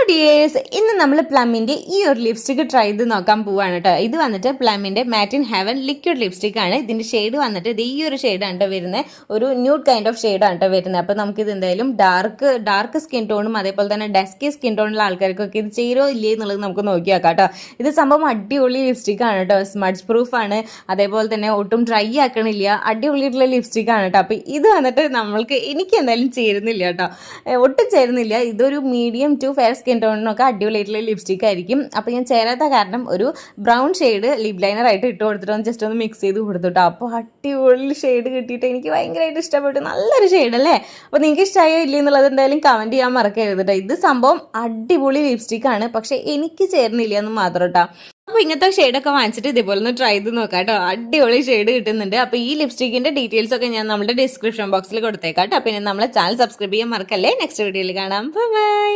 Dears, ഇന്ന് നമ്മൾ പ്ലമ്മിൻ്റെ ഈ ഒരു ലിപ്സ്റ്റിക് ട്രൈ ചെയ്ത് നോക്കാൻ പോവാണ് കേട്ടോ. ഇത് വന്നിട്ട് പ്ലമ്മിൻ്റെ മാറ്റ് ഇൻ ഹെവൻ ലിക്വിഡ് ലിപ്സ്റ്റിക് ആണ്. ഇതിൻ്റെ ഷെയ്ഡ് വന്നിട്ട് ഇത് ഈ ഒരു ഷെയ്ഡാണ് കേട്ടോ വരുന്നത്. ഒരു ന്യൂഡ് കൈൻഡ് ഓഫ് ഷെയ്ഡാണ് കേട്ടോ വരുന്നത്. അപ്പോൾ നമുക്കിത് എന്തായാലും ഡാർക്ക് സ്കിൻ ടോണും അതേപോലെ തന്നെ ഡസ്കി സ്കിൻ ടോണുള്ള ആൾക്കാർക്കൊക്കെ ഇത് ചേരോ ഇല്ലേ എന്നുള്ളത് നമുക്ക് നോക്കി നോക്കാം കേട്ടോ. ഇത് സംഭവം അടിപൊളി ലിപ്സ്റ്റിക് ആണ് കേട്ടോ. സ്മഡ്ജ് പ്രൂഫ് ആണ്, അതേപോലെ തന്നെ ഒട്ടും ഡ്രൈ ആക്കണില്ല, അടിപൊളിയായിട്ടുള്ള ലിപ്സ്റ്റിക് ആണ് കേട്ടോ. അപ്പോൾ ഇത് വന്നിട്ട് എനിക്ക് എന്തായാലും ചേരുന്നില്ല കേട്ടോ, ഒട്ടും ചേരുന്നില്ല. ഇതൊരു മീഡിയം ടു ഫെയർ സ്കിൻ ടോണിനൊക്കെ അടിപൊളിയായിട്ടുള്ള ലിപ്സ്റ്റിക് ആയിരിക്കും. അപ്പോൾ ഞാൻ ചേരാത്ത കാരണം ഒരു ബ്രൗൺ ഷെയ്ഡ് ലിപ് ലൈനർ ആയിട്ട് ഇട്ട് കൊടുത്തിട്ട് ജസ്റ്റ് ഒന്ന് മിക്സ് ചെയ്ത് കൊടുത്തിട്ടോ. അപ്പോൾ അടിപൊളി ഷെയ്ഡ് കിട്ടിയിട്ട് എനിക്ക് ഭയങ്കരമായിട്ട് ഇഷ്ടപ്പെട്ടു. നല്ലൊരു ഷെയ്ഡ് അല്ലേ? അപ്പോൾ നിങ്ങൾക്ക് ഇഷ്ടമായോ ഇല്ലേ എന്നുള്ളത് എന്തായാലും കമൻറ്റ് ചെയ്യാൻ മറക്കരുത് കേട്ടോ. ഇത് സംഭവം അടിപൊളി ലിപ്സ്റ്റിക് ആണ്, പക്ഷേ എനിക്ക് ചേരുന്നില്ല എന്ന് മാത്രം കേട്ടോ. അപ്പോൾ ഇങ്ങനത്തെ ഷെയ്ഡൊക്കെ വാങ്ങിച്ചിട്ട് ഇതേപോലെ ഒന്ന് ട്രൈ ചെയ്ത് നോക്കാം കേട്ടോ. അടിപൊളി ഷെയ്ഡ് കിട്ടുന്നുണ്ട്. അപ്പോൾ ഈ ലിപ്സ്റ്റിക്കിൻ്റെ ഡീറ്റെയിൽസ് ഒക്കെ ഞാൻ നമ്മുടെ ഡിസ്ക്രിപ്ഷൻ ബോക്സിൽ കൊടുത്തേക്കാം കേട്ടോ. പിന്നെ നമ്മളെ ചാനൽ സബ്സ്ക്രൈബ് ചെയ്യാൻ മറക്കല്ലേ. നെക്സ്റ്റ് വീഡിയോയിൽ കാണാം. ബൈ.